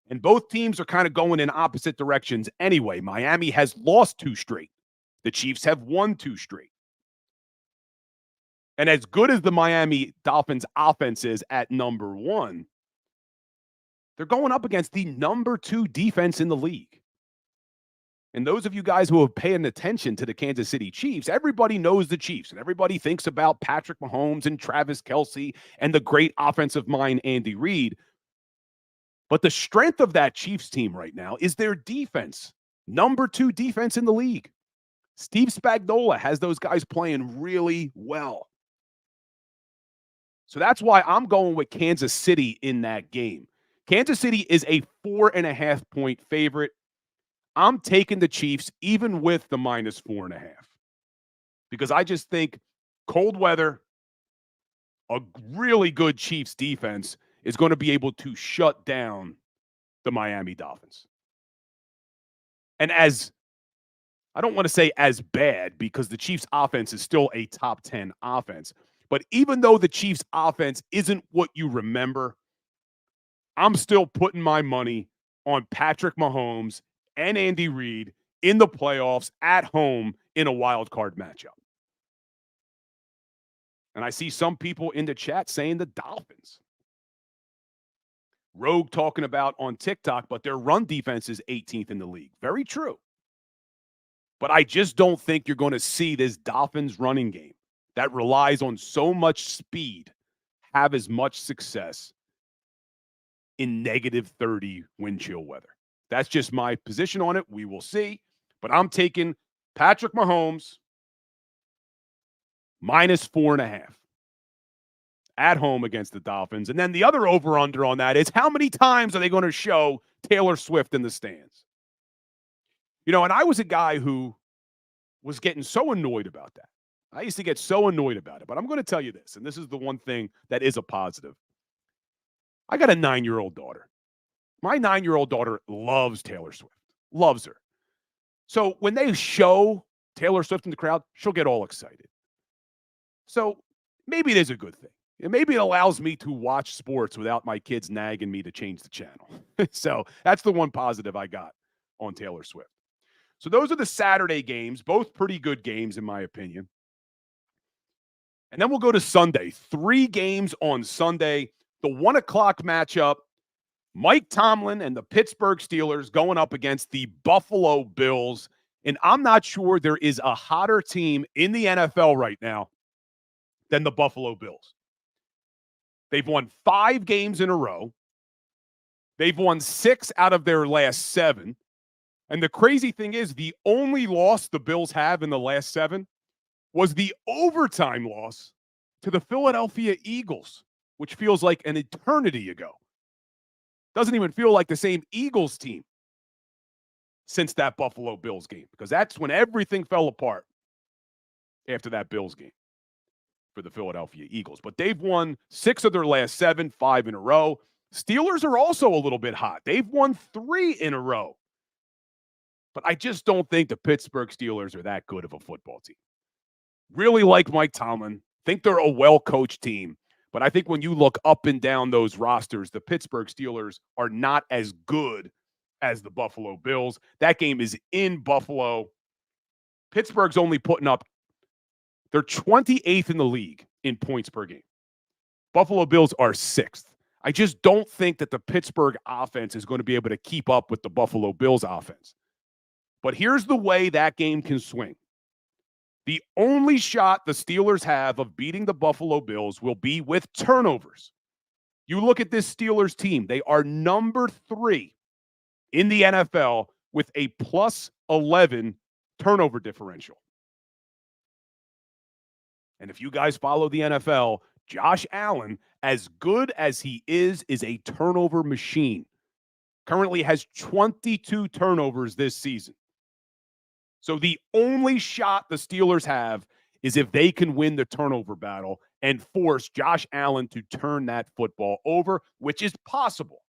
And both teams are kind of going in opposite directions anyway. Miami has lost 2 straight. The Chiefs have won 2 straight. And as good as the Miami Dolphins offense is at number 1, they're going up against the number 2 defense in the league. And those of you guys who have paying attention to the Kansas City Chiefs, everybody knows the Chiefs, and everybody thinks about Patrick Mahomes and Travis Kelce and the great offensive mind, Andy Reid. But the strength of that Chiefs team right now is their defense. Number 2 defense in the league. Steve Spagnuolo has those guys playing really well. So that's why I'm going with Kansas City in that game. Kansas City is a 4.5-point favorite. I'm taking the Chiefs even with the -4.5 because I just think cold weather, a really good Chiefs defense is going to be able to shut down the Miami Dolphins. And as I don't want to say as bad because the Chiefs offense is still a top 10 offense, but even though the Chiefs offense isn't what you remember, I'm still putting my money on Patrick Mahomes and Andy Reid in the playoffs at home in a wild card matchup. And I see some people in the chat saying the Dolphins. Rogue talking about on TikTok, but their run defense is 18th in the league. Very true. But I just don't think you're going to see this Dolphins running game that relies on so much speed have as much success in negative 30 wind chill weather. That's just my position on it. We will see. But I'm taking Patrick Mahomes minus 4.5 at home against the Dolphins. And then the other over-under on that is how many times are they going to show Taylor Swift in the stands? You know, and I was a guy who was getting so annoyed about that. I used to get so annoyed about it. But I'm going to tell you this, and this is the one thing that is a positive. I got a 9-year-old daughter. My 9-year-old daughter loves Taylor Swift, loves her. So when they show Taylor Swift in the crowd, she'll get all excited. So maybe it is a good thing. And maybe it allows me to watch sports without my kids nagging me to change the channel. So that's the one positive I got on Taylor Swift. So those are the Saturday games, both pretty good games in my opinion. And then we'll go to Sunday. 3 games on Sunday. The 1 o'clock matchup, Mike Tomlin and the Pittsburgh Steelers going up against the Buffalo Bills. And I'm not sure there is a hotter team in the NFL right now than the Buffalo Bills. They've won 5 games in a row. They've won 6 out of their last 7. And the crazy thing is, the only loss the Bills have in the last 7 was the overtime loss to the Philadelphia Eagles, which feels like an eternity ago. Doesn't even feel like the same Eagles team since that Buffalo Bills game, because that's when everything fell apart after that Bills game for the Philadelphia Eagles. But they've won 6 of their last 7, 5 in a row. Steelers are also a little bit hot. They've won 3 in a row. But I just don't think the Pittsburgh Steelers are that good of a football team. Really like Mike Tomlin. Think they're a well-coached team. But I think when you look up and down those rosters, the Pittsburgh Steelers are not as good as the Buffalo Bills. That game is in Buffalo. Pittsburgh's only putting up, they're 28th in the league in points per game. Buffalo Bills are 6th. I just don't think that the Pittsburgh offense is going to be able to keep up with the Buffalo Bills offense. But here's the way that game can swing. The only shot the Steelers have of beating the Buffalo Bills will be with turnovers. You look at this Steelers team, they are number 3 in the NFL with a plus 11 turnover differential. And if you guys follow the NFL, Josh Allen, as good as he is a turnover machine. Currently has 22 turnovers this season. So the only shot the Steelers have is if they can win the turnover battle and force Josh Allen to turn that football over, which is possible.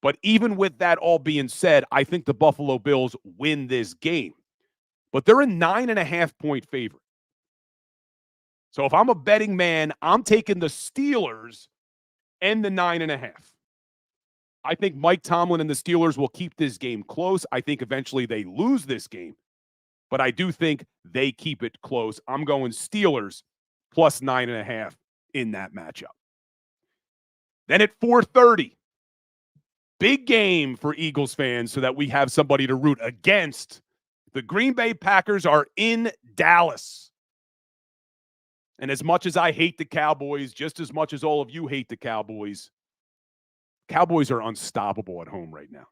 But even with that all being said, I think the Buffalo Bills win this game. But they're a 9.5-point favorite. So if I'm a betting man, I'm taking the Steelers and the 9.5. I think Mike Tomlin and the Steelers will keep this game close. I think eventually they lose this game. But I do think they keep it close. I'm going Steelers plus 9.5 in that matchup. Then at 4:30, big game for Eagles fans so that we have somebody to root against. The Green Bay Packers are in Dallas. And as much as I hate the Cowboys, just as much as all of you hate the Cowboys, Cowboys are unstoppable at home right now.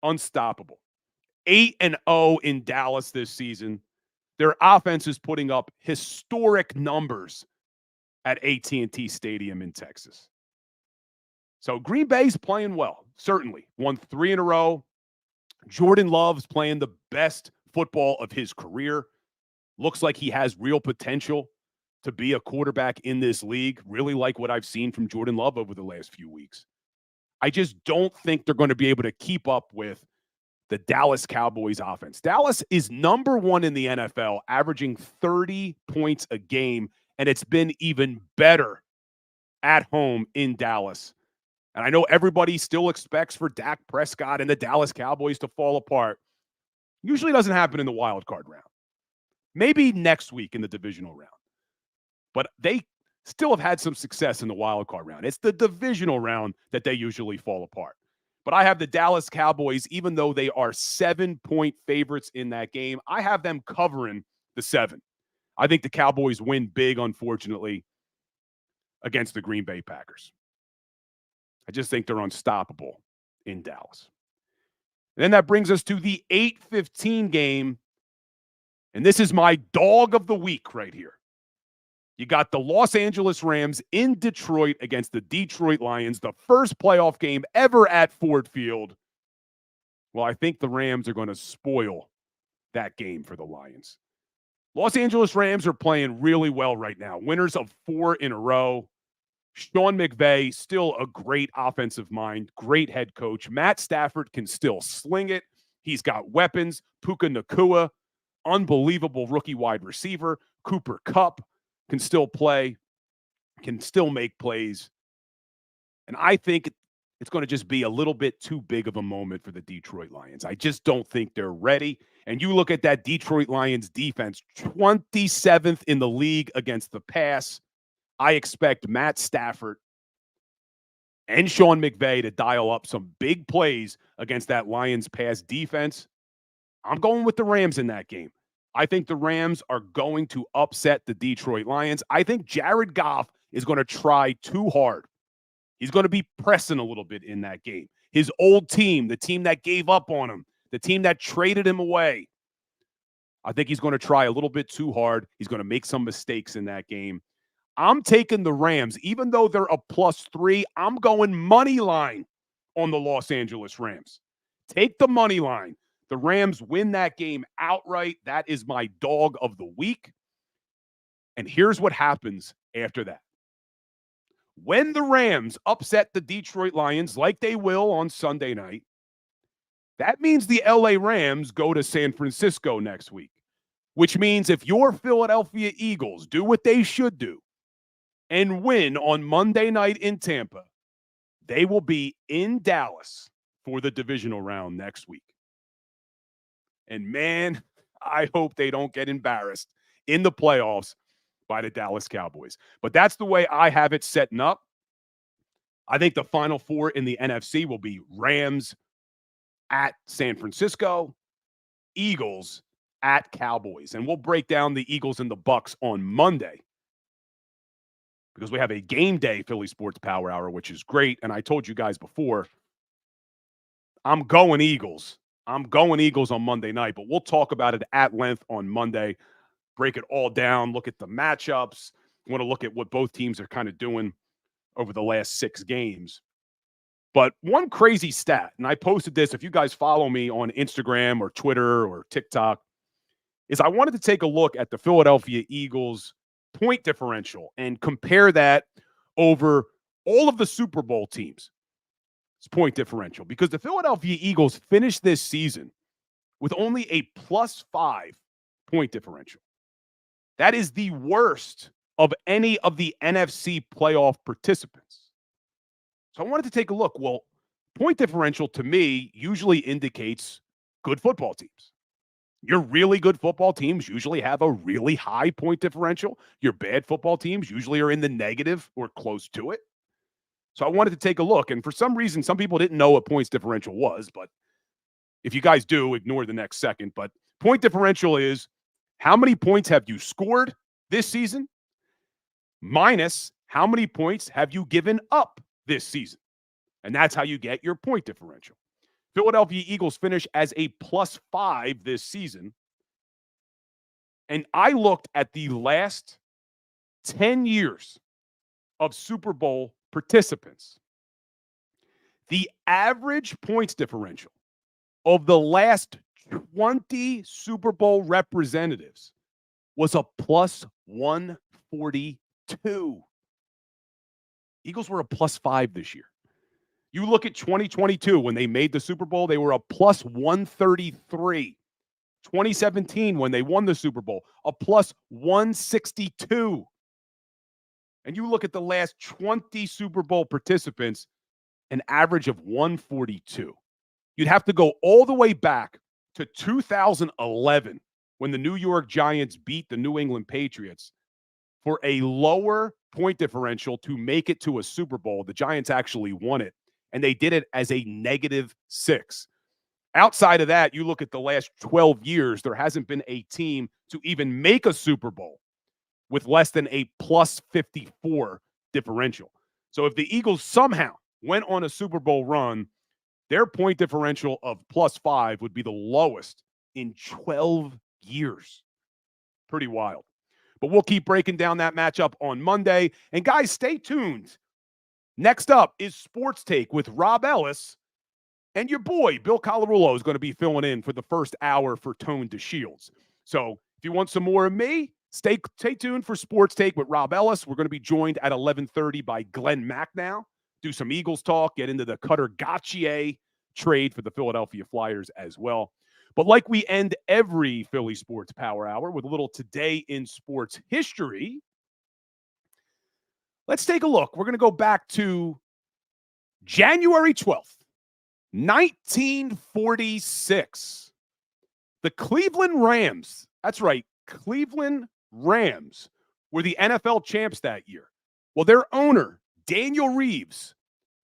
Unstoppable. 8-0 in Dallas this season. Their offense is putting up historic numbers at AT&T Stadium in Texas. So Green Bay's playing well, certainly. Won 3 in a row. Jordan Love's playing the best football of his career. Looks like he has real potential to be a quarterback in this league. Really like what I've seen from Jordan Love over the last few weeks. I just don't think they're going to be able to keep up with the Dallas Cowboys offense. Dallas is number 1 in the NFL, averaging 30 points a game, and it's been even better at home in Dallas. And I know everybody still expects for Dak Prescott and the Dallas Cowboys to fall apart. Usually doesn't happen in the wild card round. Maybe next week in the divisional round. But they still have had some success in the wild card round. It's the divisional round that they usually fall apart. But I have the Dallas Cowboys, even though they are 7-point favorites in that game, I have them covering the 7. I think the Cowboys win big, unfortunately, against the Green Bay Packers. I just think they're unstoppable in Dallas. And then that brings us to the 8:15 game. And this is my dog of the week right here. You got the Los Angeles Rams in Detroit against the Detroit Lions, the first playoff game ever at Ford Field. Well, I think the Rams are going to spoil that game for the Lions. Los Angeles Rams are playing really well right now. Winners of 4 in a row. Sean McVay, still a great offensive mind, great head coach. Matt Stafford can still sling it. He's got weapons. Puka Nacua, unbelievable rookie wide receiver. Cooper Kupp can still play, can still make plays. And I think it's going to just be a little bit too big of a moment for the Detroit Lions. I just don't think they're ready. And you look at that Detroit Lions defense, 27th in the league against the pass. I expect Matt Stafford and Sean McVay to dial up some big plays against that Lions pass defense. I'm going with the Rams in that game. I think the Rams are going to upset the Detroit Lions. I think Jared Goff is going to try too hard. He's going to be pressing a little bit in that game. His old team, the team that gave up on him, the team that traded him away, I think he's going to try a little bit too hard. He's going to make some mistakes in that game. I'm taking the Rams. Even though they're a +3, I'm going money line on the Los Angeles Rams. Take the money line. The Rams win that game outright. That is my dog of the week. And here's what happens after that. When the Rams upset the Detroit Lions, like they will on Sunday night, that means the LA Rams go to San Francisco next week, which means if your Philadelphia Eagles do what they should do and win on Monday night in Tampa, they will be in Dallas for the divisional round next week. And man, I hope they don't get embarrassed in the playoffs by the Dallas Cowboys. But that's the way I have it setting up. I think the Final Four in the NFC will be Rams at San Francisco, Eagles at Cowboys. And we'll break down the Eagles and the Bucks on Monday because we have a game day Philly Sports Power Hour, which is great. And I told you guys before, I'm going Eagles. I'm going Eagles on Monday night, but we'll talk about it at length on Monday, break it all down, look at the matchups, want to look at what both teams are kind of doing over the last 6 games. But one crazy stat, and I posted this, if you guys follow me on Instagram or Twitter or TikTok, is I wanted to take a look at the Philadelphia Eagles point differential and compare that over all of the Super Bowl teams. Point differential, because the Philadelphia Eagles finished this season with only a +5 point differential. That is the worst of any of the NFC playoff participants. So I wanted to take a look. Well, point differential to me usually indicates good football teams. Your really good football teams usually have a really high point differential. Your bad football teams usually are in the negative or close to it. So I wanted to take a look, and for some reason, some people didn't know what points differential was, but if you guys do, ignore the next second. But point differential is how many points have you scored this season minus how many points have you given up this season. And that's how you get your point differential. Philadelphia Eagles finish as a +5 this season. And I looked at the last 10 years of Super Bowl participants. The average points differential of the last 20 Super Bowl representatives was a +142. Eagles were a +5 this year. You look at 2022, when they made the Super Bowl, they were a +133. 2017, when they won the Super Bowl, a +162. And you look at the last 20 Super Bowl participants, an average of 142. You'd have to go all the way back to 2011 when the New York Giants beat the New England Patriots for a lower point differential to make it to a Super Bowl. The Giants actually won it, and they did it as a -6. Outside of that, you look at the last 12 years, there hasn't been a team to even make a Super Bowl with less than a +54 differential. So if the Eagles somehow went on a Super Bowl run, their point differential of +5 would be the lowest in 12 years. Pretty wild. But we'll keep breaking down that matchup on Monday. And guys, stay tuned. Next up is Sports Take with Rob Ellis. And your boy, Bill Colarulo, is going to be filling in for the first hour for Tone to Shields. So if you want some more of me, stay tuned for Sports Take with Rob Ellis. We're going to be joined at 11:30 by Glenn Mack now. Do some Eagles talk, get into the Cutter Gauthier trade for the Philadelphia Flyers as well. But like we end every Philly Sports Power Hour with a little Today in Sports History, let's take a look. We're going to go back to January 12th. 1946. The Cleveland Rams, that's right, Cleveland Rams were the NFL champs that year. Well, their owner, Daniel Reeves,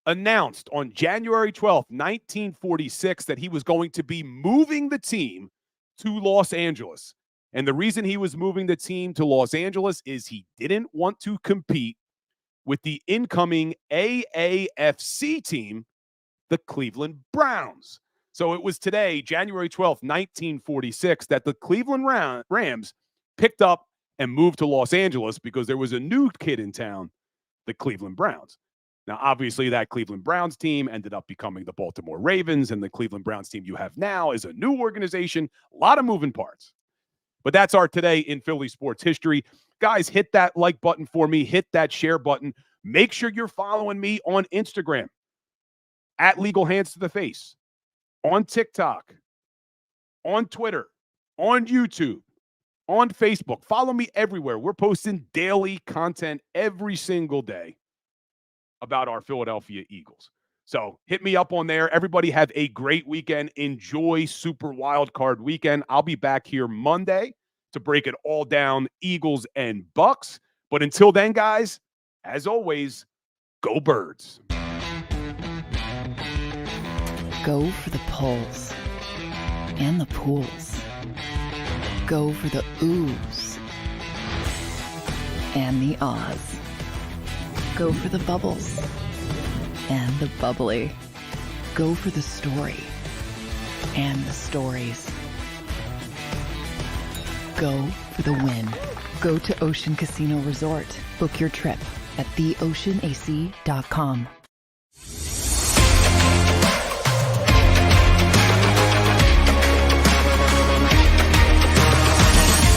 announced on January 12th, 1946, that he was going to be moving the team to Los Angeles. And the reason he was moving the team to Los Angeles is he didn't want to compete with the incoming AAFC team, the Cleveland Browns. So it was today, January 12th, 1946, that the Cleveland Rams picked up and moved to Los Angeles because there was a new kid in town, the Cleveland Browns. Now, obviously, that Cleveland Browns team ended up becoming the Baltimore Ravens, and the Cleveland Browns team you have now is a new organization. A lot of moving parts. But that's our Today in Philly Sports History. Guys, hit that like button for me. Hit that share button. Make sure you're following me on Instagram at Legal Hands to the Face, on TikTok, on Twitter, on YouTube, on Facebook. Follow me everywhere. We're posting daily content every single day about our Philadelphia Eagles. So hit me up on there. Everybody have a great weekend. Enjoy Super Wildcard Weekend. I'll be back here Monday to break it all down, Eagles and Bucks. But until then, guys, as always, go Birds. Go for the poles and the pools. Go for the oohs and the ahs. Go for the bubbles and the bubbly. Go for the story and the stories. Go for the win. Go to Ocean Casino Resort. Book your trip at theoceanac.com.